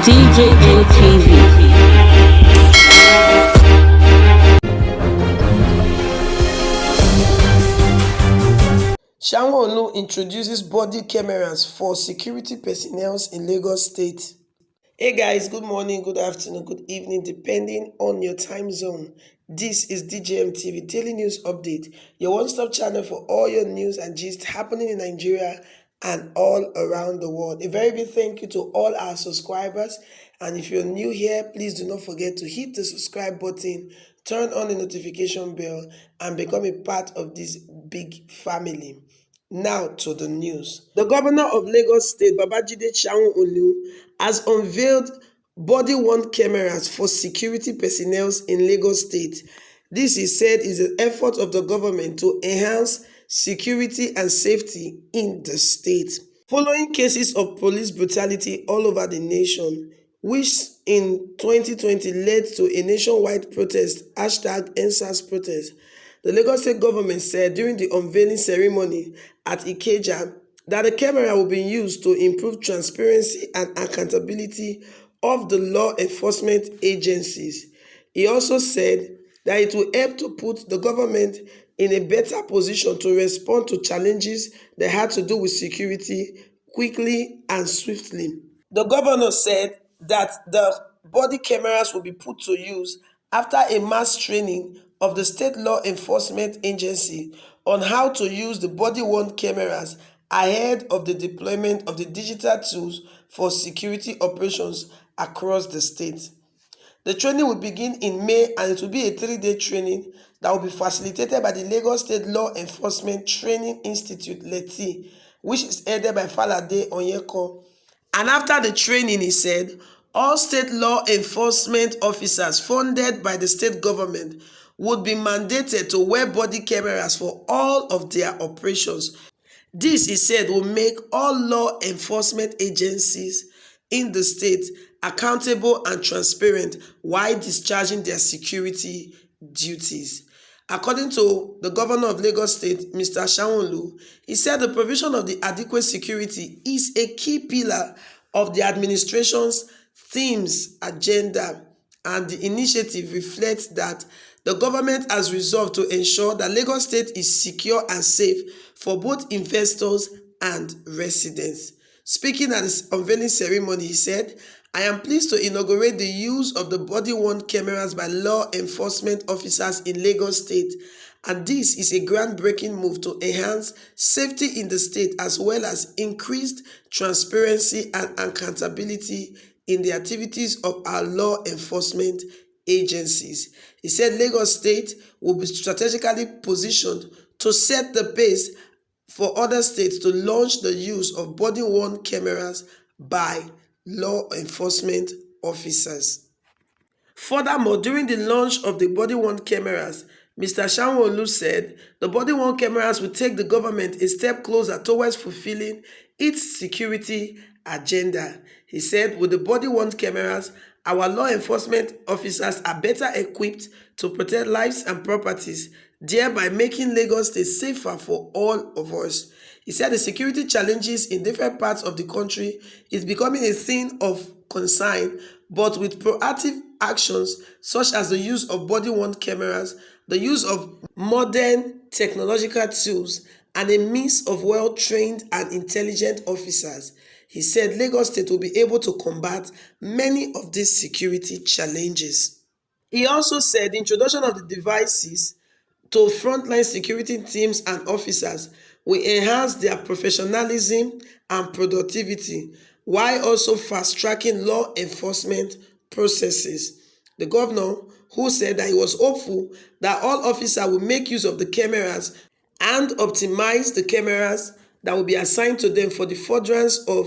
DJN TV. Sanwo-Olu introduces body cameras for security personnel in Lagos State. Hey guys, good morning, good afternoon, good evening, depending on your time zone. This is DJM TV Daily News Update, your one-stop channel for all your news and gist happening in Nigeria and all around the world. A very big thank you to all our subscribers, and if you're new here, please do not forget to hit the subscribe button, turn on the notification bell, and become a part of this big family. Now to the news. The governor of Lagos State, Babajide Sanwo-Olu, has unveiled body-worn cameras for security personnel in Lagos State. This, he said, is an effort of the government to enhance security and safety in the state. Following cases of police brutality all over the nation, which in 2020 led to a nationwide protest, #EndSARS protest, the Lagos State government said during the unveiling ceremony at Ikeja that the camera will be used to improve transparency and accountability of the law enforcement agencies. He also said that it will help to put the government in a better position to respond to challenges that had to do with security quickly and swiftly. The governor said that the body cameras will be put to use after a mass training of the state law enforcement agency on how to use the body-worn cameras ahead of the deployment of the digital tools for security operations across the state. The training will begin in May, and it will be a 3-day training that will be facilitated by the Lagos State Law Enforcement Training Institute, LETI, which is headed by Falade Onyeko. And after the training, he said, all state law enforcement officers funded by the state government would be mandated to wear body cameras for all of their operations. This, he said, will make all law enforcement agencies in the state accountable and transparent while discharging their security duties. According to the governor of Lagos State, Mr. Sanwo-Olu, he said the provision of the adequate security is a key pillar of the administration's themes agenda, and the initiative reflects that the government has resolved to ensure that Lagos State is secure and safe for both investors and residents. Speaking at the unveiling ceremony, he said, I am pleased to inaugurate the use of the body-worn cameras by law enforcement officers in Lagos State, and this is a groundbreaking move to enhance safety in the state as well as increased transparency and accountability in the activities of our law enforcement agencies. He said Lagos State will be strategically positioned to set the pace for other states to launch the use of body-worn cameras by law enforcement officers. Furthermore, during the launch of the body-worn cameras, Mr. Sanwo-Olu said the body-worn cameras will take the government a step closer towards fulfilling its security agenda. He said, with the body-worn cameras, our law enforcement officers are better equipped to protect lives and properties, thereby making Lagos State safer for all of us. He said the security challenges in different parts of the country is becoming a thing of concern, but with proactive actions such as the use of body-worn cameras, the use of modern technological tools, and a mix of well-trained and intelligent officers, he said Lagos State will be able to combat many of these security challenges. He also said the introduction of the devices to frontline security teams and officers will enhance their professionalism and productivity while also fast-tracking law enforcement processes. The governor, who said that he was hopeful that all officers will make use of the cameras and optimize the cameras that will be assigned to them for the furtherance of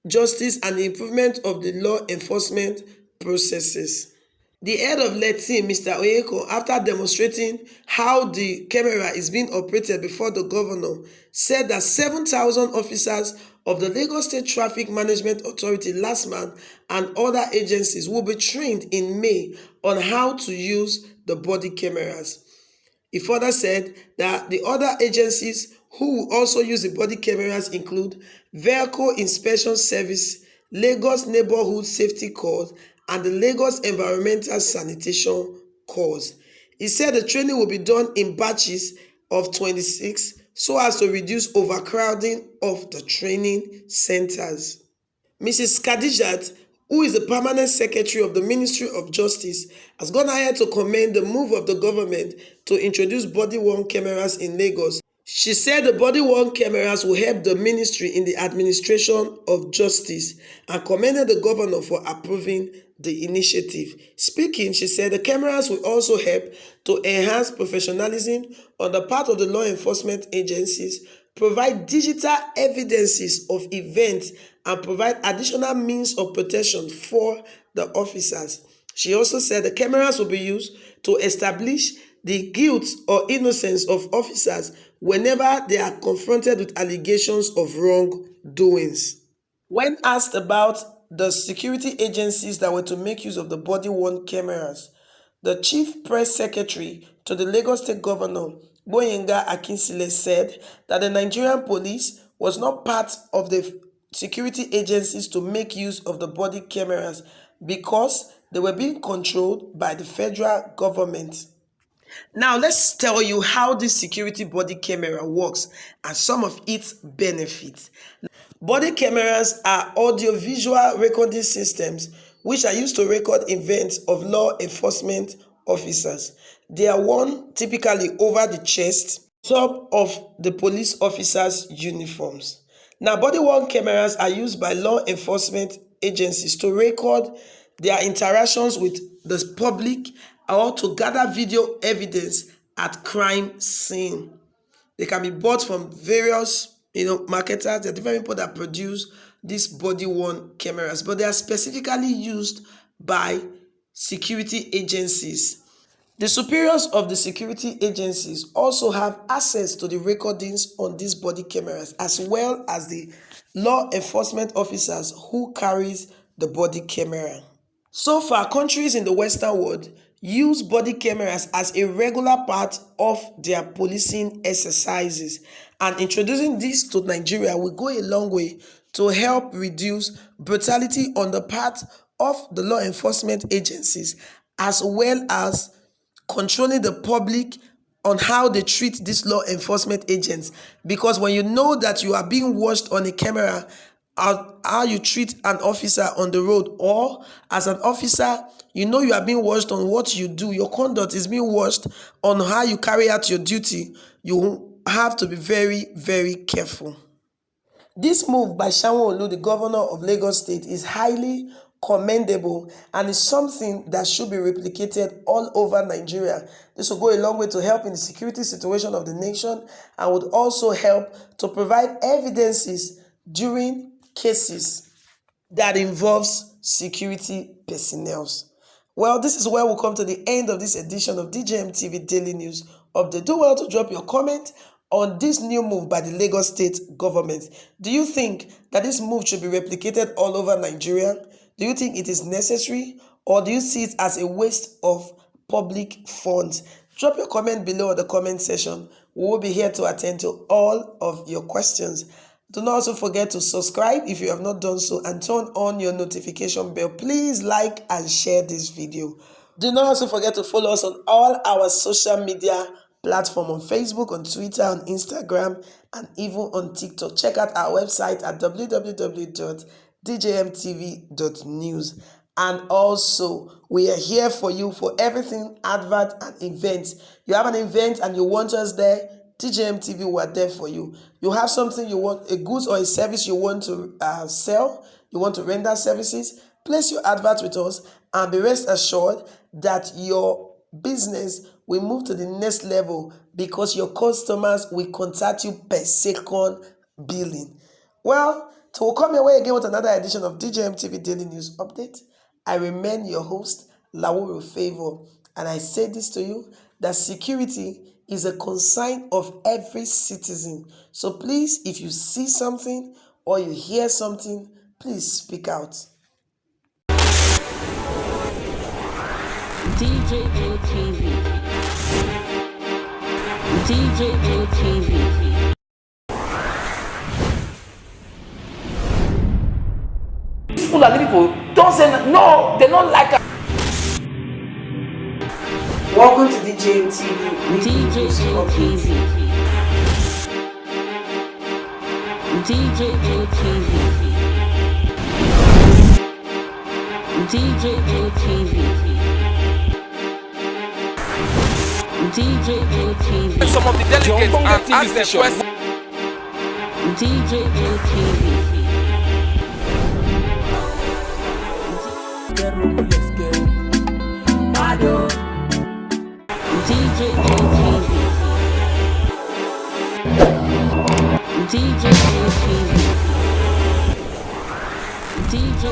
justice and the improvement of the law enforcement processes. The head of LETI, Mr. Onyeko, after demonstrating how the camera is being operated before the governor, said that 7,000 officers of the Lagos State Traffic Management Authority, LASTMA, and other agencies will be trained in May on how to use the body cameras. He further said that the other agencies who will also use the body cameras include Vehicle Inspection Service Lagos Neighborhood Safety Corps, and the Lagos Environmental Sanitation Corps. He said the training will be done in batches of 26 so as to reduce overcrowding of the training centers. Mrs. Khadijat, who is the permanent secretary of the Ministry of Justice, has gone ahead to commend the move of the government to introduce body-worn cameras in Lagos. She said the body-worn cameras will help the ministry in the administration of justice and commended the governor for approving the initiative. Speaking, she said the cameras will also help to enhance professionalism on the part of the law enforcement agencies, provide digital evidences of events, and provide additional means of protection for the officers. She also said the cameras will be used to establish the guilt or innocence of officers whenever they are confronted with allegations of wrongdoings. When asked about the security agencies that were to make use of the body-worn cameras, the chief press secretary to the Lagos State Governor, Gboyega Akinsile, said that the Nigerian police was not part of the security agencies to make use of the body cameras because they were being controlled by the federal government. Now, let's tell you how this security body camera works and some of its benefits. Body cameras are audiovisual recording systems which are used to record events of law enforcement officers. They are worn typically over the chest, top of the police officers' uniforms. Now, body-worn cameras are used by law enforcement agencies to record their interactions with the public or to gather video evidence at crime scene. They can be bought from various marketers. There are different people that produce these body-worn cameras, but they are specifically used by security agencies. The superiors of the security agencies also have access to the recordings on these body cameras, as well as the law enforcement officers who carries the body camera. So far, countries in the Western world use body cameras as a regular part of their policing exercises, and introducing this to Nigeria will go a long way to help reduce brutality on the part of the law enforcement agencies, as well as controlling the public on how they treat these law enforcement agents. Because when you know that you are being watched on a camera, how you treat an officer on the road, or as an officer, you know you are being watched on what you do, your conduct is being watched on how you carry out your duty, you have to be very, very careful. This move by Sanwo-Olu, the governor of Lagos State, is highly commendable and is something that should be replicated all over Nigeria. This will go a long way to help in the security situation of the nation and would also help to provide evidences during cases that involves security personnel. Well, this is where we'll come to the end of this edition of DJM TV Daily News Update. Do well to drop your comment on this new move by the Lagos State government. Do you think that this move should be replicated all over Nigeria? Do you think it is necessary, or do you see it as a waste of public funds? Drop your comment below in the comment section. We will be here to attend to all of your questions. Do not also forget to subscribe if you have not done so, and turn on your notification bell. Please like and share this video. Do not also forget to follow us on all our social media platforms, on Facebook, on Twitter, on Instagram, and even on TikTok. Check out our website at www.djmtv.news. And also, we are here for you for everything advert and events. You have an event and you want us there, DJM TV, we are there for you. You have something you want, a goods or a service you want to sell, you want to render services, place your advert with us and be rest assured that your business will move to the next level, because your customers will contact you per second billing. Well, so we'll come your way again with another edition of DJM TV Daily News Update. I remain your host, Lawuro Favor, and I say this to you, that security is a concern of every citizen. So please, if you see something or you hear something, please speak out. DJM TV. DJM TV. Fulani people don't say no, they don't like her. Welcome to DJM TV. DJ TV. DJ TV. DJ TV. DJ TV. Some of the delegates and ask them questions. DJ TV. DJ TV. DJ TV. DJ